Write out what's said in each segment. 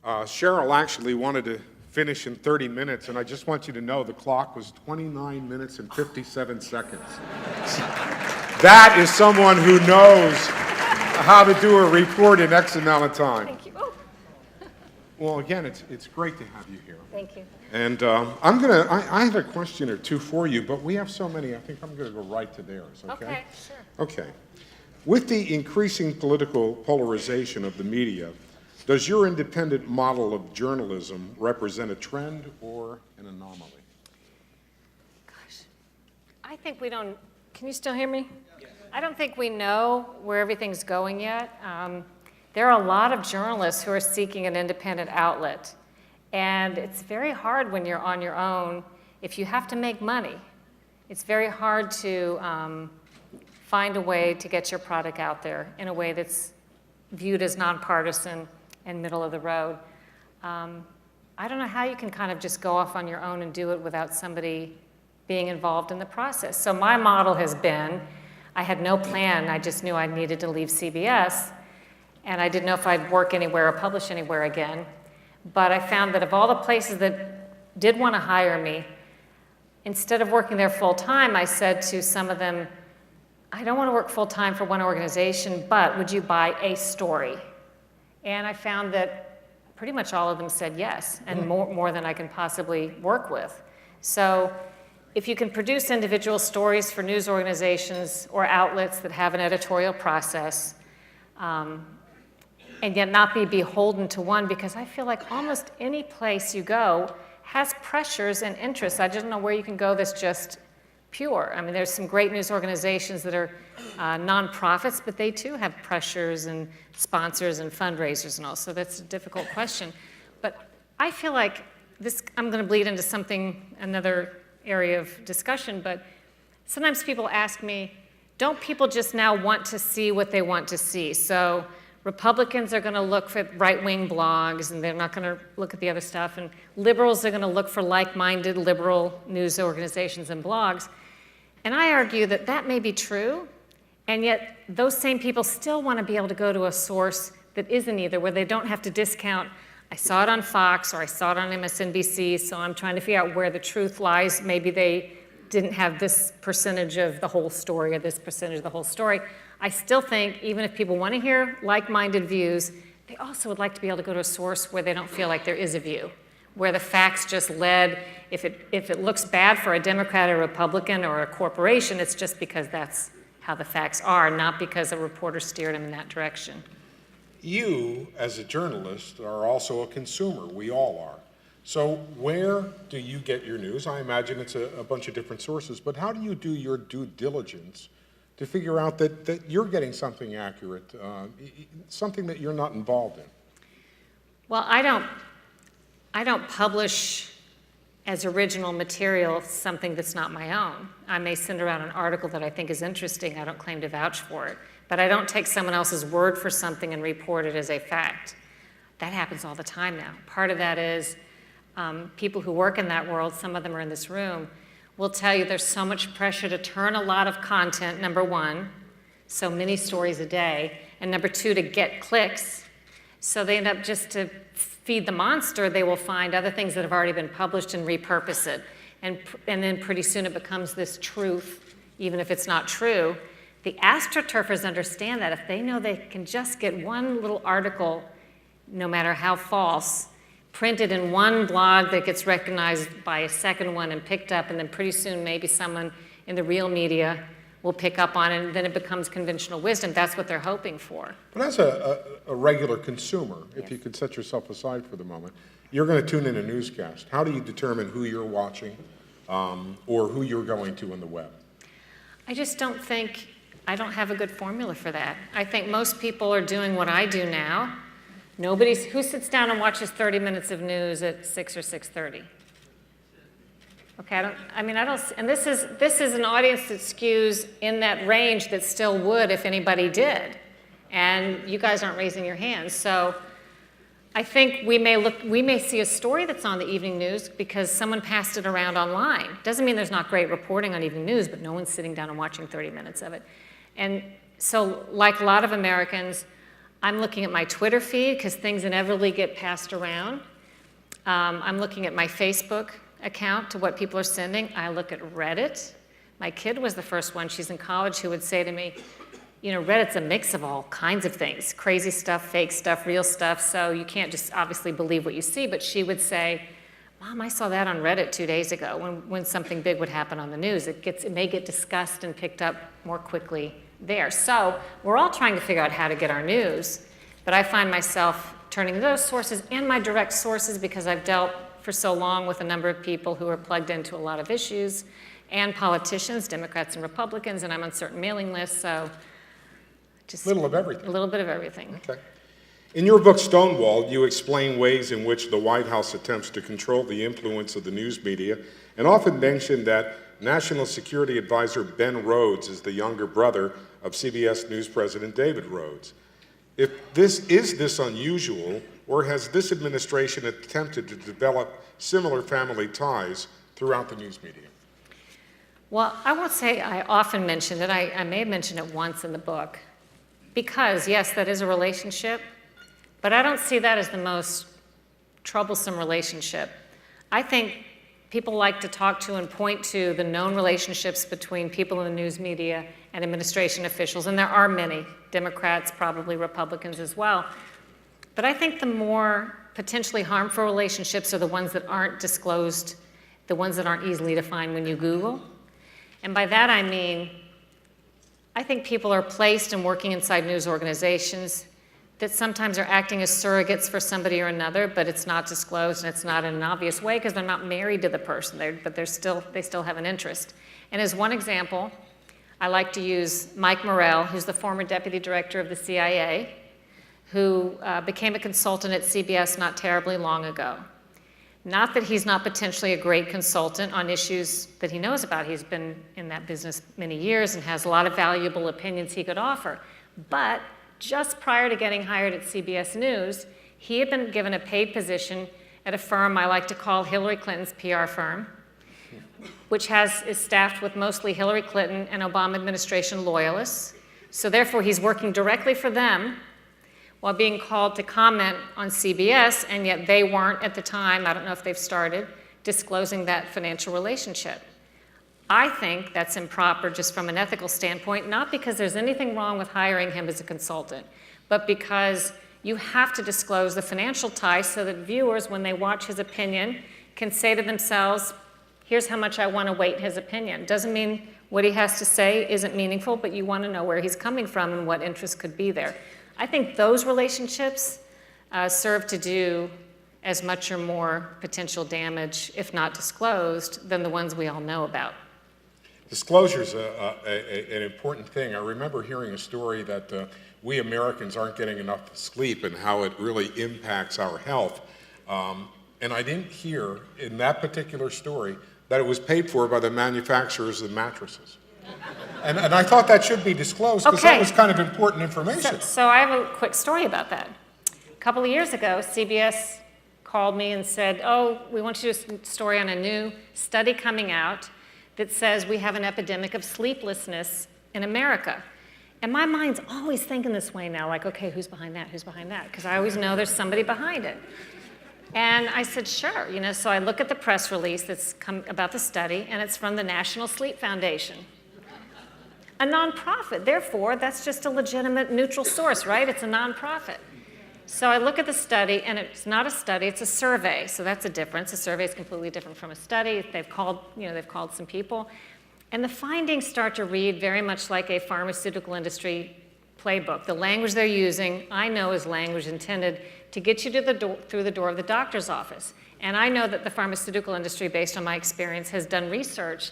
Sharyl actually wanted to finish in 30 minutes, and I just want you to know the clock was 29 minutes and 57 seconds. That is someone who knows how to do a report in X amount of time. Thank you. Oh. Well, again, it's great to have you here. Thank you. And I have a question or two for you, but we have so many, I think I'm going to go right to theirs, okay? Okay, sure. Okay. With the increasing political polarization of the media, does your independent model of journalism represent a trend or an anomaly? Gosh, I think we don't, can you still hear me? Yes. I don't think we know where everything's going yet. There are a lot of journalists who are seeking an independent outlet. And it's very hard when you're on your own. If you have to make money, it's very hard to find a way to get your product out there in a way that's viewed as nonpartisan and middle of the road. I don't know how you can kind of just go off on your own and do it without somebody being involved in the process. So my model has been, I had no plan. I just knew I needed to leave CBS. And I didn't know if I'd work anywhere or publish anywhere again. But I found that of all the places that did want to hire me, instead of working there full time, I said to some of them, I don't want to work full time for one organization, but would you buy a story? And I found that pretty much all of them said yes, and more than I can possibly work with. So if you can produce individual stories for news organizations or outlets that have an editorial process, and yet not be beholden to one, because I feel like almost any place you go has pressures and interests. I don't know where you can go that's just pure. I mean, there's some great news organizations that are nonprofits, but they too have pressures and sponsors and fundraisers and all, so that's a difficult question. But I feel like this, I'm going to bleed into something, another area of discussion, but sometimes people ask me, don't people just now want to see what they want to see? So Republicans are going to look for right-wing blogs, and they're not going to look at the other stuff. And liberals are going to look for like-minded liberal news organizations and blogs. And I argue that that may be true, and yet those same people still want to be able to go to a source that isn't either, where they don't have to discount, I saw it on Fox or I saw it on MSNBC, so I'm trying to figure out where the truth lies. Maybe they didn't have this percentage of the whole story or this percentage of the whole story. I still think even if people want to hear like-minded views, they also would like to be able to go to a source where they don't feel like there is a view, where the facts just led. If it looks bad for a Democrat or a Republican or a corporation, it's just because that's how the facts are, not because a reporter steered them in that direction. You, as a journalist, are also a consumer. We all are. So where do you get your news? I imagine it's a bunch of different sources, but how do you do your due diligence to figure out that you're getting something accurate, something that you're not involved in? Well, I don't publish as original material something that's not my own. I may send around an article that I think is interesting. I don't claim to vouch for it. But I don't take someone else's word for something and report it as a fact. That happens all the time now. Part of that is people who work in that world, some of them are in this room, will tell you there's so much pressure to turn a lot of content, number one, so many stories a day, and number two, to get clicks. So they end up just to feed the monster, they will find other things that have already been published and repurpose it. And then pretty soon it becomes this truth, even if it's not true. The astroturfers understand that. If they know they can just get one little article, no matter how false, printed in one blog that gets recognized by a second one and picked up, and then pretty soon maybe someone in the real media will pick up on it, and then it becomes conventional wisdom. That's what they're hoping for. But as a regular consumer, if you could set yourself aside for the moment, you're going to tune in a newscast. How do you determine who you're watching or who you're going to on the web? I just don't think, I don't have a good formula for that. I think most people are doing what I do now. Who sits down and watches 30 minutes of news at 6 or 6:30? Okay, and this is an audience that skews in that range that still would if anybody did. And you guys aren't raising your hands. So I think we may see a story that's on the evening news because someone passed it around online. Doesn't mean there's not great reporting on evening news, but no one's sitting down and watching 30 minutes of it. And so like a lot of Americans, I'm looking at my Twitter feed because things inevitably get passed around. I'm looking at my Facebook account to what people are sending. I look at Reddit. My kid was the first one, she's in college, who would say to me, you know, Reddit's a mix of all kinds of things, crazy stuff, fake stuff, real stuff, so you can't just obviously believe what you see, but she would say, Mom, I saw that on Reddit 2 days ago when something big would happen on the news. It may get discussed and picked up more quickly there. So we're all trying to figure out how to get our news, but I find myself turning to those sources and my direct sources because I've dealt for so long with a number of people who are plugged into a lot of issues and politicians, Democrats and Republicans, and I'm on certain mailing lists, so just A little of everything. a little bit of everything. Okay. In your book, Stonewall, you explain ways in which the White House attempts to control the influence of the news media, and often mention that National Security Advisor Ben Rhodes is the younger brother of CBS News President David Rhodes. If this is unusual, or has this administration attempted to develop similar family ties throughout the news media? Well, I won't say I often mentioned it. I may have mentioned it once in the book. Because, yes, that is a relationship, but I don't see that as the most troublesome relationship. I think people like to talk to and point to the known relationships between people in the news media and administration officials, and there are many, Democrats, probably Republicans as well. But I think the more potentially harmful relationships are the ones that aren't disclosed, the ones that aren't easily defined when you Google. And by that I mean, I think people are placed and working inside news organizations that sometimes are acting as surrogates for somebody or another, but it's not disclosed and it's not in an obvious way because they're not married to the person, but they still have an interest. And as one example, I like to use Mike Morrell, who's the former deputy director of the CIA, who became a consultant at CBS not terribly long ago. Not that he's not potentially a great consultant on issues that he knows about. He's been in that business many years and has a lot of valuable opinions he could offer. But just prior to getting hired at CBS News, he had been given a paid position at a firm I like to call Hillary Clinton's PR firm, which is staffed with mostly Hillary Clinton and Obama administration loyalists. So therefore, he's working directly for them while being called to comment on CBS, and yet they weren't at the time, I don't know if they've started, disclosing that financial relationship. I think that's improper just from an ethical standpoint, not because there's anything wrong with hiring him as a consultant, but because you have to disclose the financial ties so that viewers, when they watch his opinion, can say to themselves, here's how much I want to weight his opinion. Doesn't mean what he has to say isn't meaningful, but you want to know where he's coming from and what interest could be there. I think those relationships serve to do as much or more potential damage, if not disclosed, than the ones we all know about. Disclosure is an important thing. I remember hearing a story that we Americans aren't getting enough sleep and how it really impacts our health. And I didn't hear in that particular story that it was paid for by the manufacturers of mattresses. And I thought that should be disclosed because that was kind of important information. So I have a quick story about that. A couple of years ago, CBS called me and said, oh, we want you to do a story on a new study coming out that says we have an epidemic of sleeplessness in America. And my mind's always thinking this way now, like, okay, who's behind that? Who's behind that? Because I always know there's somebody behind it. And I said, sure. So I look at the press release that's come about the study, and it's from the National Sleep Foundation. A nonprofit, therefore, that's just a legitimate neutral source, right? It's a nonprofit. So I look at the study, and it's not a study, it's a survey. So that's a difference. A survey is completely different from a study. They've called some people. And the findings start to read very much like a pharmaceutical industry playbook. The language they're using, I know, is language intended to get you to through the door of the doctor's office. And I know that the pharmaceutical industry, based on my experience, has done research.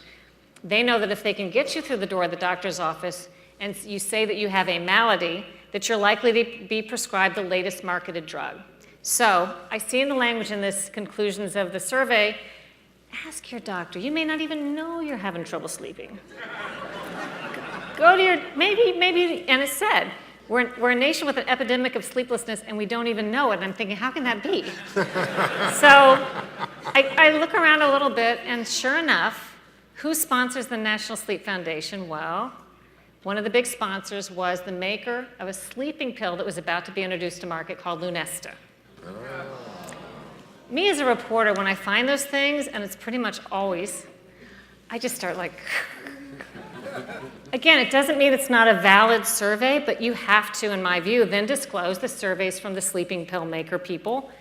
They know that if they can get you through the door of the doctor's office and you say that you have a malady, that you're likely to be prescribed the latest marketed drug. So I see in the language in this conclusions of the survey, ask your doctor. You may not even know you're having trouble sleeping. Go to your, maybe, and it said, we're a nation with an epidemic of sleeplessness and we don't even know it. And I'm thinking, how can that be? So I look around a little bit and sure enough, who sponsors the National Sleep Foundation? Well, One of the big sponsors was the maker of a sleeping pill that was about to be introduced to market called Lunesta. Me as a reporter, when I find those things, and it's pretty much always, I just start like, again, it doesn't mean it's not a valid survey, but you have to, in my view, then disclose the surveys from the sleeping pill maker people,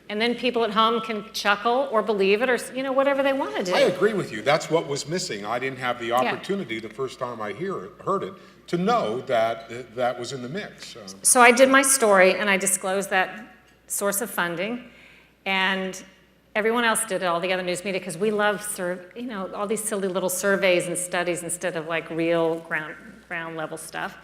and then people at home can chuckle or believe it or, whatever they want to do. I agree with you. That's what was missing. I didn't have the opportunity the first time I heard it to know that that was in the mix. So I did my story, and I disclosed that source of funding, and everyone else did it, all the other news media, because we love, all these silly little surveys and studies instead of like real ground level stuff.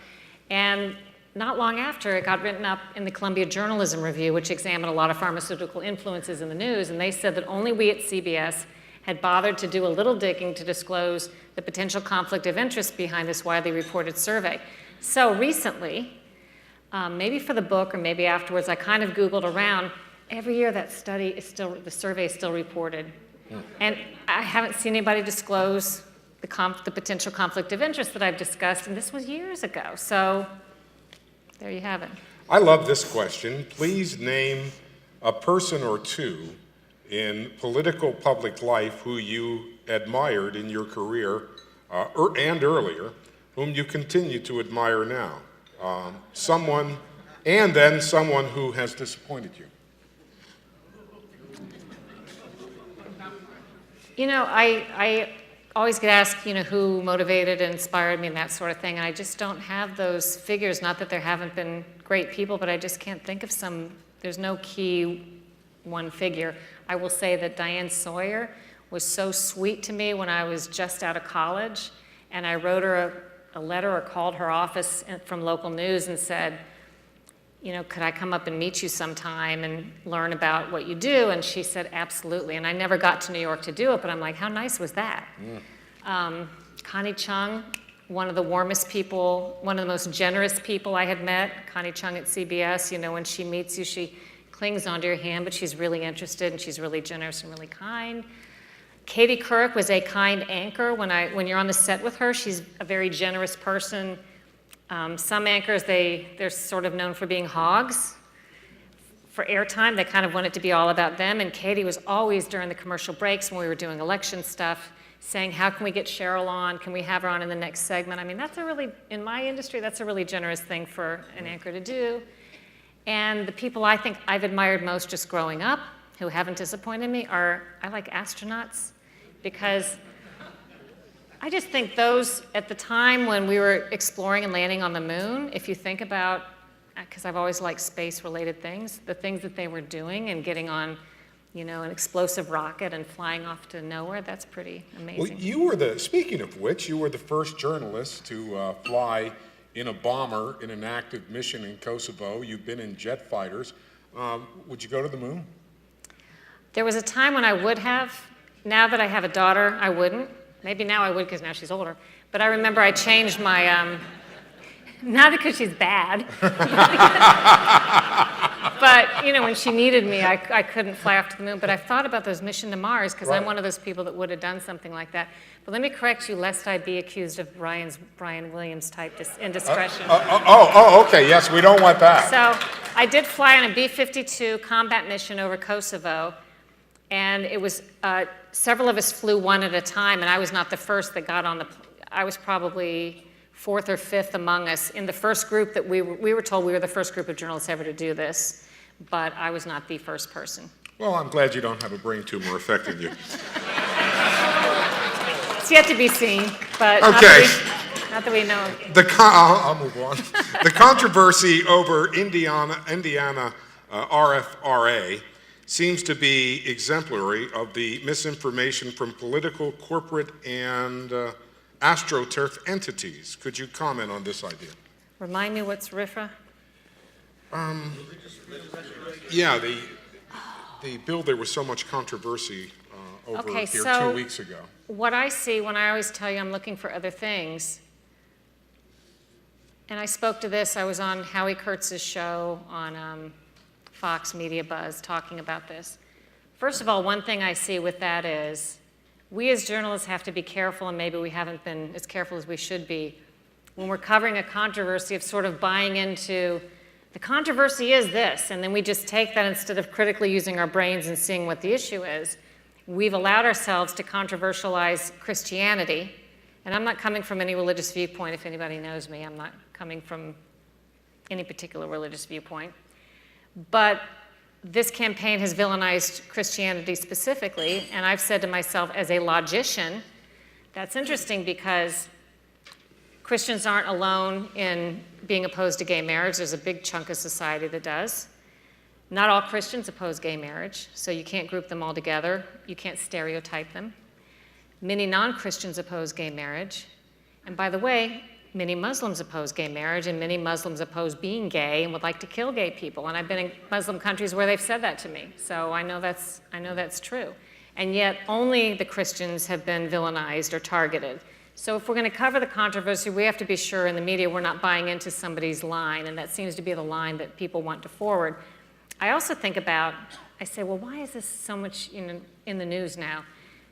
And not long after, it got written up in the Columbia Journalism Review, which examined a lot of pharmaceutical influences in the news, and they said that only we at CBS had bothered to do a little digging to disclose the potential conflict of interest behind this widely reported survey. So recently, maybe for the book or maybe afterwards, I kind of Googled around. Every year that the survey is still reported. And I haven't seen anybody disclose the potential conflict of interest that I've discussed, and this was years ago. So there you have it. I love this question. Please name a person or two in political public life who you admired in your career and earlier, whom you continue to admire now. Someone who has disappointed you. I always get asked, who motivated and inspired me and that sort of thing, and I just don't have those figures. Not that there haven't been great people, but I just can't think of there's no key one figure. I will say that Diane Sawyer was so sweet to me when I was just out of college, and I wrote her a letter or called her office from local news and said, could I come up and meet you sometime and learn about what you do? And she said, absolutely. And I never got to New York to do it, but I'm like, how nice was that? Connie Chung, one of the warmest people, one of the most generous people I had met. Connie Chung at CBS, when she meets you, she clings onto your hand, but she's really interested and she's really generous and really kind. Katie Couric was a kind anchor. When you're on the set with her, she's a very generous person. Some anchors, they're sort of known for being hogs. For airtime, they kind of want it to be all about them. And Katie was always, during the commercial breaks when we were doing election stuff, saying, how can we get Sharyl on? Can we have her on in the next segment? I mean, in my industry, that's a really generous thing for an anchor to do. And the people I think I've admired most just growing up, who haven't disappointed me, I like astronauts, because I just think those, at the time when we were exploring and landing on the moon, if you think about, because I've always liked space-related things, the things that they were doing and getting on, an explosive rocket and flying off to nowhere, that's pretty amazing. Well, speaking of which, you were the first journalist to fly in a bomber in an active mission in Kosovo. You've been in jet fighters. Would you go to the moon? There was a time when I would have. Now that I have a daughter, I wouldn't. Maybe now I would because now she's older. But I remember I changed my, not because she's bad, but when she needed me, I couldn't fly off to the moon. But I've thought about those mission to Mars because I'm one of those people that would have done something like that. But let me correct you, lest I be accused of Brian Williams type indiscretion. Okay, yes, we don't want that. So I did fly on a B-52 combat mission over Kosovo. And it was, several of us flew one at a time, and I was not the first that got on I was probably fourth or fifth among us in the first group that we were told we were the first group of journalists ever to do this, but I was not the first person. Well, I'm glad you don't have a brain tumor affecting you. It's yet to be seen, but okay. Not that we know. I'll move on. The controversy over Indiana RFRA seems to be exemplary of the misinformation from political, corporate, and astroturf entities. Could you comment on this idea? Remind me, what's RFRA? Yeah, the bill, there was so much controversy over here 2 weeks ago. What I see when I always tell you I'm looking for other things, and I spoke to this, I was on Howie Kurtz's show on Fox Media Buzz talking about this. First of all, one thing I see with that is we as journalists have to be careful, and maybe we haven't been as careful as we should be, when we're covering a controversy, of sort of buying into, the controversy is this, and then we just take that instead of critically using our brains and seeing what the issue is. We've allowed ourselves to controversialize Christianity, and I'm not coming from any religious viewpoint. If anybody knows me, I'm not coming from any particular religious viewpoint. But this campaign has villainized Christianity specifically, and I've said to myself as a logician, that's interesting because Christians aren't alone in being opposed to gay marriage. There's a big chunk of society that does. Not all Christians oppose gay marriage, so you can't group them all together. You can't stereotype them. Many non-Christians oppose gay marriage. And by the way, many Muslims oppose gay marriage, and many Muslims oppose being gay and would like to kill gay people. And I've been in Muslim countries where they've said that to me, so I know that's true. And yet only the Christians have been villainized or targeted. So if we're going to cover the controversy, we have to be sure in the media we're not buying into somebody's line, and that seems to be the line that people want to forward. I also think about, I say, well, why is this so much in the news now?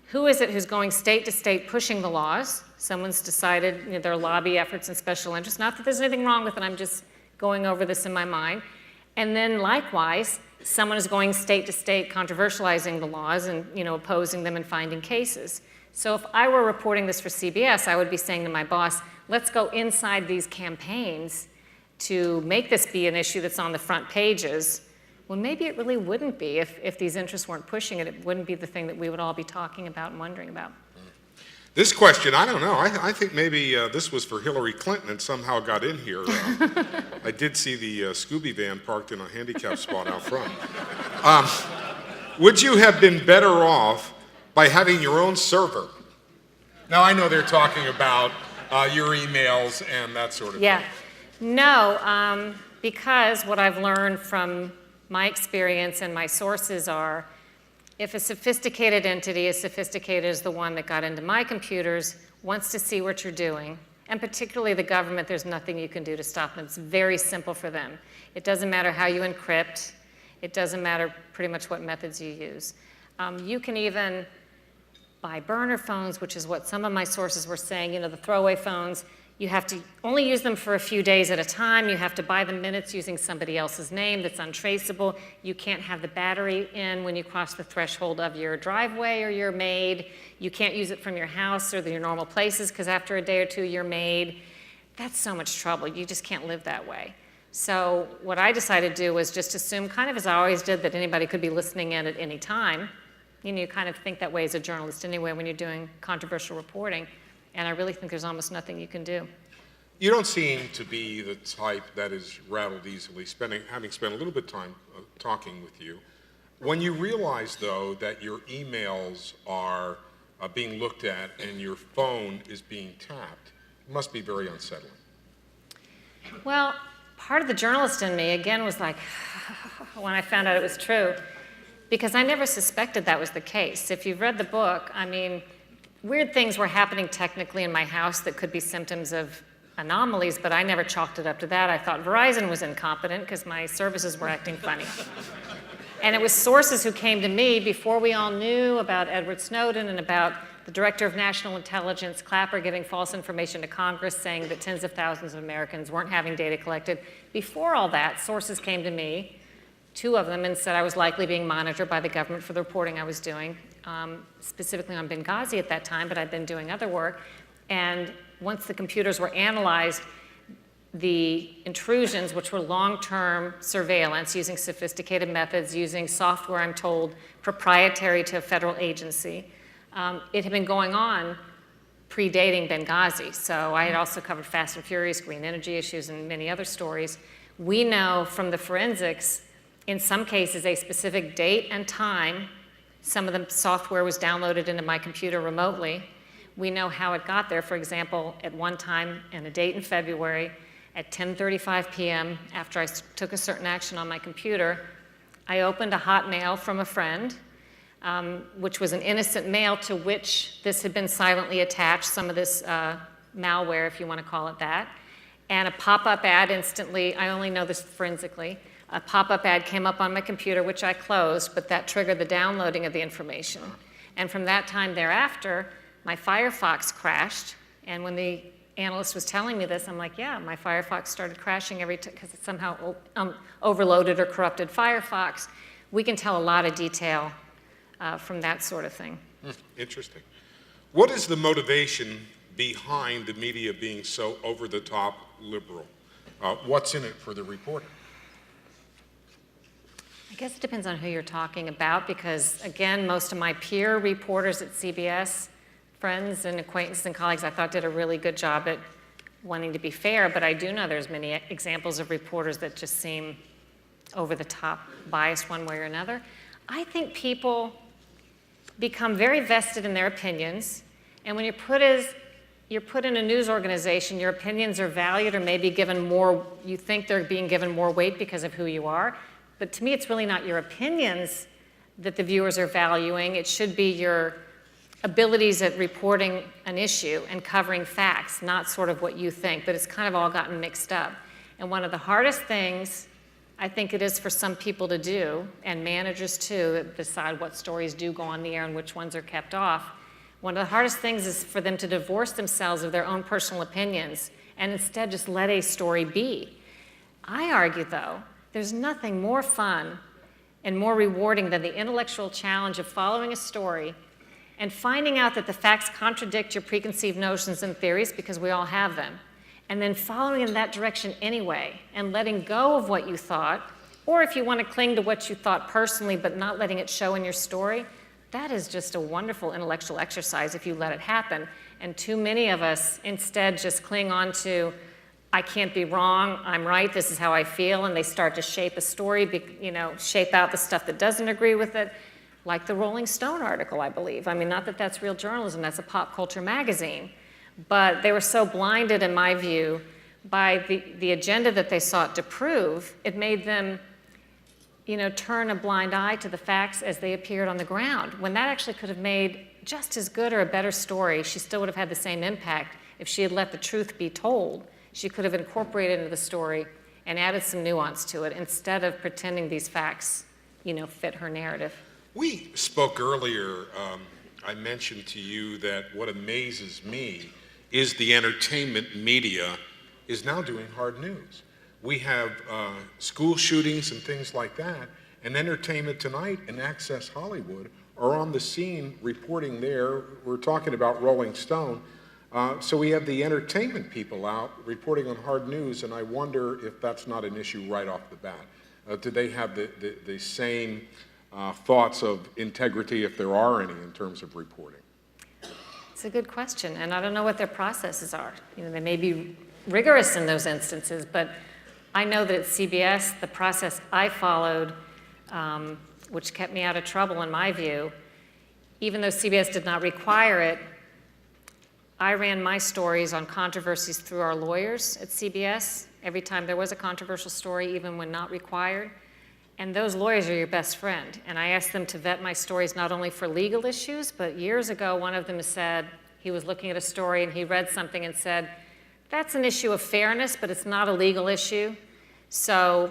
Who is it who's going state to state pushing the laws? Someone's decided their lobby efforts and special interests. Not that there's anything wrong with it, I'm just going over this in my mind. And then likewise, someone is going state to state controversializing the laws and opposing them and finding cases. So if I were reporting this for CBS, I would be saying to my boss, let's go inside these campaigns to make this be an issue that's on the front pages. Well, maybe it really wouldn't be. If these interests weren't pushing it, it wouldn't be the thing that we would all be talking about and wondering about. This question, I don't know. I think maybe this was for Hillary Clinton and somehow got in here. I did see the Scooby van parked in a handicap spot out front. Would you have been better off by having your own server? Now, I know they're talking about your emails and that sort of thing. Yeah. No, because what I've learned from my experience and my sources are, if a sophisticated entity as sophisticated as the one that got into my computers wants to see what you're doing, and particularly the government, there's nothing you can do to stop them. It's very simple for them. It doesn't matter how you encrypt. It doesn't matter pretty much what methods you use. You can even buy burner phones, which is what some of my sources were saying, the throwaway phones. You have to only use them for a few days at a time. You have to buy the minutes using somebody else's name that's untraceable. You can't have the battery in when you cross the threshold of your driveway or your maid. You can't use it from your house or your normal places because after a day or two you're maid. That's so much trouble. You just can't live that way. So what I decided to do was just assume, kind of as I always did, that anybody could be listening in at any time. You kind of think that way as a journalist anyway when you're doing controversial reporting. And I really think there's almost nothing you can do. You don't seem to be the type that is rattled easily, having spent a little bit of time talking with you. When you realize, though, that your emails are being looked at and your phone is being tapped, it must be very unsettling. Well, part of the journalist in me, again, was like, when I found out it was true, because I never suspected that was the case. If you've read the book, weird things were happening technically in my house that could be symptoms of anomalies, but I never chalked it up to that. I thought Verizon was incompetent because my services were acting funny. And it was sources who came to me before we all knew about Edward Snowden and about the Director of National Intelligence, Clapper, giving false information to Congress saying that tens of thousands of Americans weren't having data collected. Before all that, sources came to me, 2 of them, and said I was likely being monitored by the government for the reporting I was doing, specifically on Benghazi at that time, but I'd been doing other work. And once the computers were analyzed, the intrusions, which were long-term surveillance using sophisticated methods, using software, I'm told, proprietary to a federal agency, it had been going on predating Benghazi. So I had also covered Fast and Furious, green energy issues, and many other stories. We know from the forensics, in some cases, a specific date and time. Some of the software was downloaded into my computer remotely. We know how it got there. For example, at one time and a date in February, at 10:35 p.m., after I took a certain action on my computer, I opened a hot mail from a friend, which was an innocent mail to which this had been silently attached, some of this malware, if you want to call it that. And a pop-up ad instantly, I only know this forensically, a pop-up ad came up on my computer, which I closed, but that triggered the downloading of the information. And from that time thereafter, my Firefox crashed, and when the analyst was telling me this, I'm like, yeah, my Firefox started crashing every time because it somehow overloaded or corrupted Firefox. We can tell a lot of detail from that sort of thing. Interesting. What is the motivation behind the media being so over-the-top liberal? What's in it for the reporter? I guess it depends on who you're talking about because, again, most of my peer reporters at CBS, friends and acquaintances and colleagues, I thought did a really good job at wanting to be fair, but I do know there's many examples of reporters that just seem over the top, biased one way or another. I think people become very vested in their opinions, and when you're put in a news organization, your opinions are valued or maybe given more, you think they're being given more weight because of who you are. But to me, it's really not your opinions that the viewers are valuing. It should be your abilities at reporting an issue and covering facts, not sort of what you think. But it's kind of all gotten mixed up. And one of the hardest things I think it is for some people to do, and managers too, that decide what stories do go on the air and which ones are kept off. One of the hardest things is for them to divorce themselves of their own personal opinions and instead just let a story be. I argue, though, there's nothing more fun and more rewarding than the intellectual challenge of following a story and finding out that the facts contradict your preconceived notions and theories, because we all have them, and then following in that direction anyway and letting go of what you thought, or if you want to cling to what you thought personally but not letting it show in your story, that is just a wonderful intellectual exercise if you let it happen. And too many of us instead just cling on to, I can't be wrong, I'm right, this is how I feel, and they start to shape a story, shape out the stuff that doesn't agree with it, like the Rolling Stone article, I believe. I mean, not that that's real journalism, that's a pop culture magazine. But they were so blinded, in my view, by the agenda that they sought to prove, it made them turn a blind eye to the facts as they appeared on the ground, when that actually could have made just as good or a better story. She still would have had the same impact if she had let the truth be told. She could have incorporated into the story and added some nuance to it instead of pretending these facts, fit her narrative. We spoke earlier, I mentioned to you that what amazes me is the entertainment media is now doing hard news. We have school shootings and things like that, and Entertainment Tonight and Access Hollywood are on the scene reporting there. We're talking about Rolling Stone. So we have the entertainment people out reporting on hard news, and I wonder if that's not an issue right off the bat. Do they have the same thoughts of integrity, if there are any, in terms of reporting? It's a good question, and I don't know what their processes are. They may be rigorous in those instances, but I know that at CBS, the process I followed, which kept me out of trouble in my view, even though CBS did not require it, I ran my stories on controversies through our lawyers at CBS every time there was a controversial story, even when not required. And those lawyers are your best friend. And I asked them to vet my stories not only for legal issues, but years ago, one of them said, he was looking at a story and he read something and said, that's an issue of fairness, but it's not a legal issue. So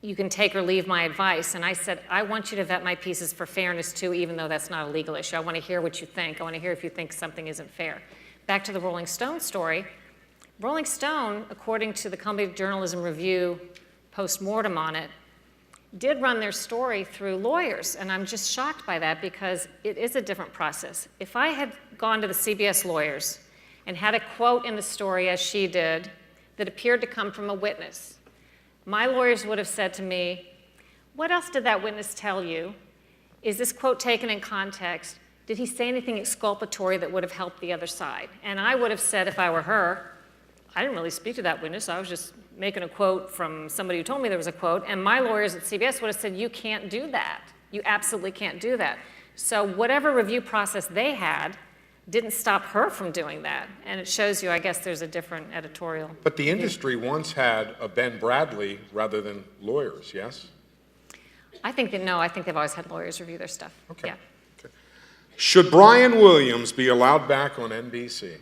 you can take or leave my advice. And I said, I want you to vet my pieces for fairness too, even though that's not a legal issue. I want to hear what you think. I want to hear if you think something isn't fair. Back to the Rolling Stone story. Rolling Stone, according to the Consumerism Journalism Review post-mortem on it, did run their story through lawyers, and I'm just shocked by that because it is a different process. If I had gone to the CBS lawyers and had a quote in the story, as she did, that appeared to come from a witness, my lawyers would have said to me, what else did that witness tell you? Is this quote taken in context? Did he say anything exculpatory that would have helped the other side? And I would have said, if I were her, I didn't really speak to that witness. I was just making a quote from somebody who told me there was a quote. And my lawyers at CBS would have said, you can't do that. You absolutely can't do that. So whatever review process they had didn't stop her from doing that. And it shows you, I guess, there's a different editorial. But the industry once had a Ben Bradley rather than lawyers, yes? I think that, no, I think they've always had lawyers review their stuff. Okay. Yeah. Okay. Should Brian Williams be allowed back on NBC?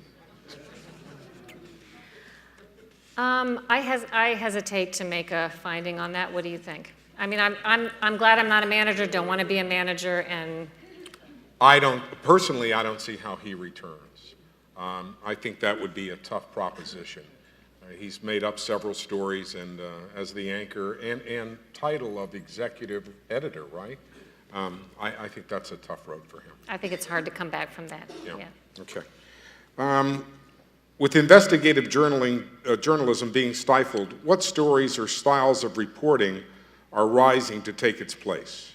I hesitate to make a finding on that. What do you think? I mean, I'm glad I'm not a manager, don't want to be a manager, and... Personally, I don't see how he returns. I think that would be a tough proposition. He's made up several stories, and as the anchor and title of executive editor, right? I think that's a tough road for him. I think it's hard to come back from that. Yeah. Yeah. Okay. With investigative journalism being stifled, what stories or styles of reporting are rising to take its place?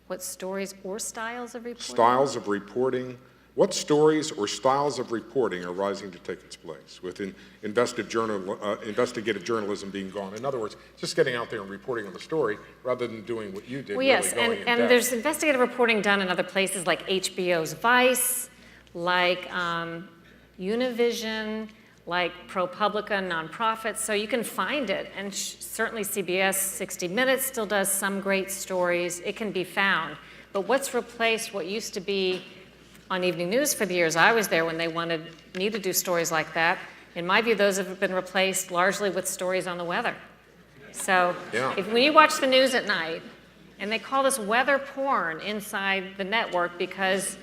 What stories or styles of reporting? Styles of reporting. What stories or styles of reporting are rising to take its place with investigative journalism being gone? In other words, just getting out there and reporting on the story rather than doing what you did. Well, yes, really going in and depth. there's investigative reporting done in other places like HBO's Vice, like Univision, like ProPublica, nonprofits, so you can find it. And certainly CBS 60 Minutes still does some great stories. It can be found. But what's replaced what used to be on evening news for the years I was there when they wanted me to do stories like that? In my view, those have been replaced largely with stories on the weather. So when you watch the news at night, and they call this weather porn inside the network because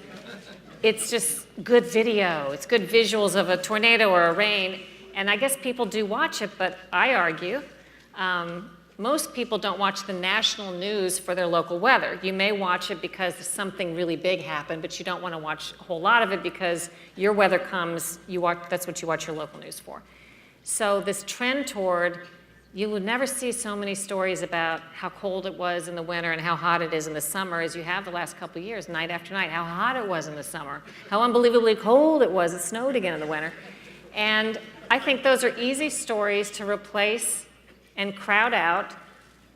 it's just good video, it's good visuals of a tornado or a rain, and I guess people do watch it, but I argue most people don't watch the national news for their local weather. You may watch it because something really big happened, but you don't want to watch a whole lot of it because your weather comes, that's what you watch your local news for. So this trend toward, you would never see so many stories about how cold it was in the winter and how hot it is in the summer as you have the last couple of years, night after night, how hot it was in the summer, how unbelievably cold it was, it snowed again in the winter. And I think those are easy stories to replace and crowd out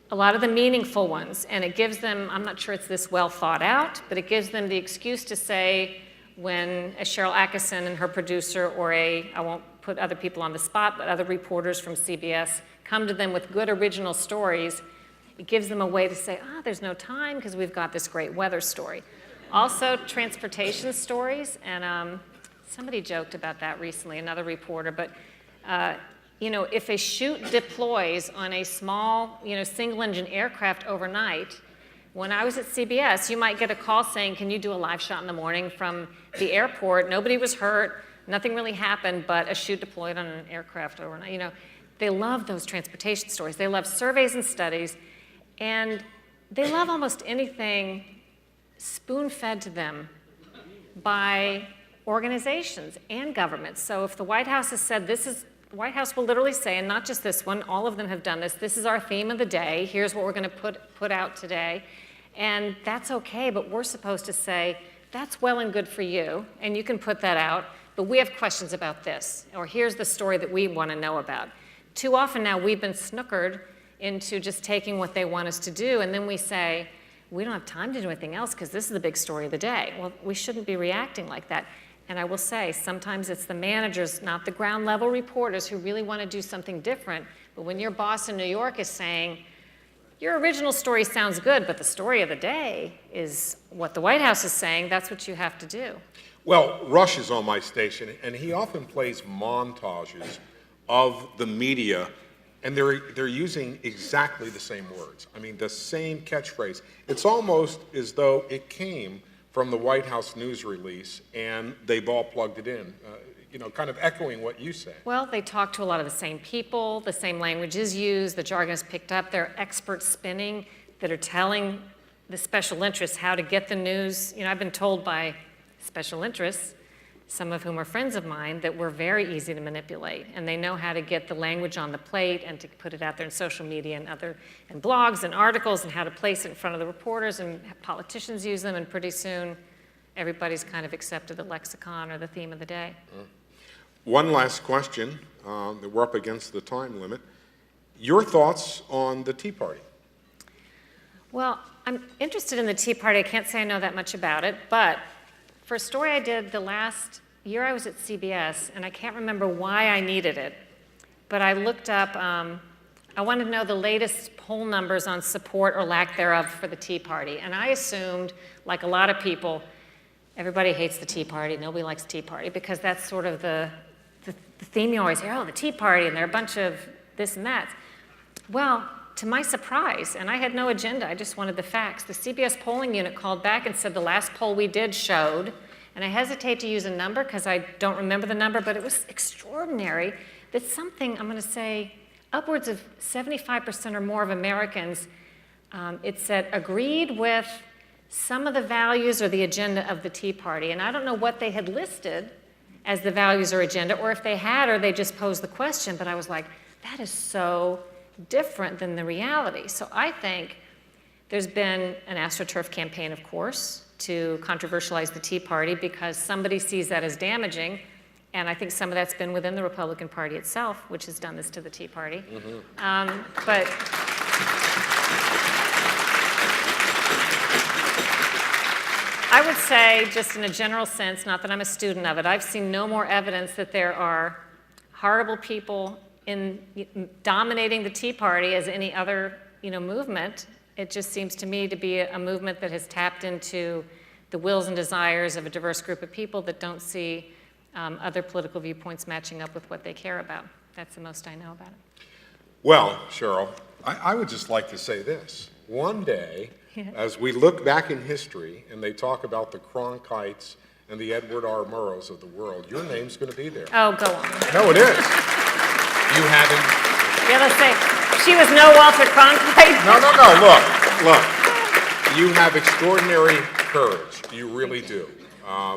a lot of the meaningful ones. And it gives them, I'm not sure it's this well thought out, but it gives them the excuse to say when a Sharyl Attkisson and her producer, or I won't put other people on the spot, but other reporters from CBS come to them with good original stories, it gives them a way to say, there's no time because we've got this great weather story. Also, transportation stories, and somebody joked about that recently, another reporter, but if a chute deploys on a small, single-engine aircraft overnight, when I was at CBS, you might get a call saying, can you do a live shot in the morning from the airport? Nobody was hurt, nothing really happened, but a chute deployed on an aircraft overnight. They love those transportation stories. They love surveys and studies, and they love almost anything spoon-fed to them by organizations and governments. So if the White House has said the White House will literally say, and not just this one, all of them have done this is our theme of the day, here's what we're going to put out today, and that's okay, but we're supposed to say, that's well and good for you, and you can put that out, but we have questions about this, or here's the story that we want to know about. Too often now we've been snookered into just taking what they want us to do, and then we say, we don't have time to do anything else because this is the big story of the day. Well, we shouldn't be reacting like that. And I will say, sometimes it's the managers, not the ground level reporters, who really want to do something different. But when your boss in New York is saying, your original story sounds good, but the story of the day is what the White House is saying, that's what you have to do. Well, Rush is on my station, and he often plays montages of the media, and they're using exactly the same words. I mean, the same catchphrase. It's almost as though it came from the White House news release, and they've all plugged it in, kind of echoing what you say. Well, they talk to a lot of the same people, the same language is used, the jargon is picked up, they're expert spinning that are telling the special interests how to get the news. I've been told by special interests, some of whom are friends of mine, that we're very easy to manipulate, and they know how to get the language on the plate and to put it out there in social media and blogs and articles, and how to place it in front of the reporters, and politicians use them, and pretty soon everybody's kind of accepted the lexicon or the theme of the day. One last question, we're up against the time limit. Your thoughts on the Tea Party? Well, I'm interested in the Tea Party. I can't say I know that much about it, but for a story I did the last year I was at CBS, and I can't remember why I needed it, but I looked up, I wanted to know the latest poll numbers on support or lack thereof for the Tea Party, and I assumed, like a lot of people, everybody hates the Tea Party, nobody likes the Tea Party, because that's sort of the theme you always hear, the Tea Party, and they're a bunch of this and that. Well, to my surprise, and I had no agenda, I just wanted the facts, the CBS polling unit called back and said the last poll we did showed And I hesitate to use a number because I don't remember the number, but it was extraordinary that something, I'm going to say, upwards of 75% or more of Americans, it said, agreed with some of the values or the agenda of the Tea Party. And I don't know what they had listed as the values or agenda, or if they had, or they just posed the question, but I was like, that is so different than the reality. So I think there's been an AstroTurf campaign, of course, to controversialize the Tea Party because somebody sees that as damaging, and I think some of that's been within the Republican Party itself, which has done this to the Tea Party. But I would say, just in a general sense, not that I'm a student of it, I've seen no more evidence that there are horrible people dominating the Tea Party as any other, movement. It just seems to me to be a movement that has tapped into the wills and desires of a diverse group of people that don't see other political viewpoints matching up with what they care about. That's the most I know about it. Well, Sharyl, I would just like to say this. One day, as we look back in history and they talk about the Cronkites and the Edward R. Murrows of the world, your name's going to be there. Oh, go on. No, it is. You haven't. Yeah, let's say, she was no Walter Cronkite. No. Look. You have extraordinary courage. You really do.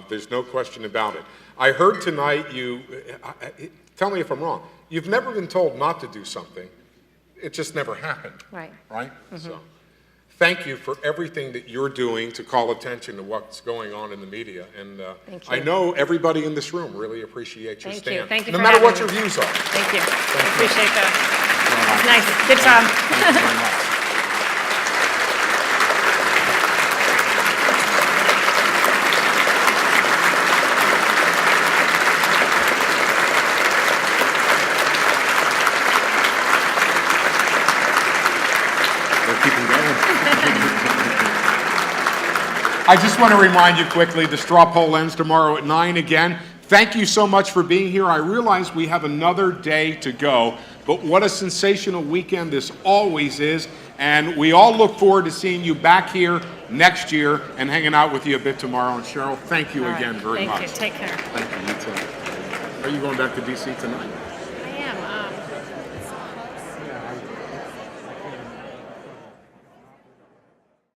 There's no question about it. I heard tonight tell me if I'm wrong, you've never been told not to do something. It just never happened. Right? Mm-hmm. So, thank you for everything that you're doing to call attention to what's going on in the media. And I know everybody in this room really appreciates your stand. Thank you. No matter what your views are. Thank you. I appreciate that. That's nice. Good job. Thank you very much. I just want to remind you quickly, the straw poll ends tomorrow at 9 again. Thank you so much for being here. I realize we have another day to go, but what a sensational weekend this always is, and we all look forward to seeing you back here next year and hanging out with you a bit tomorrow. And Sharyl, thank you again very much. Thank you. Take care. Thank you. You too. Are you going back to D.C. tonight? I am.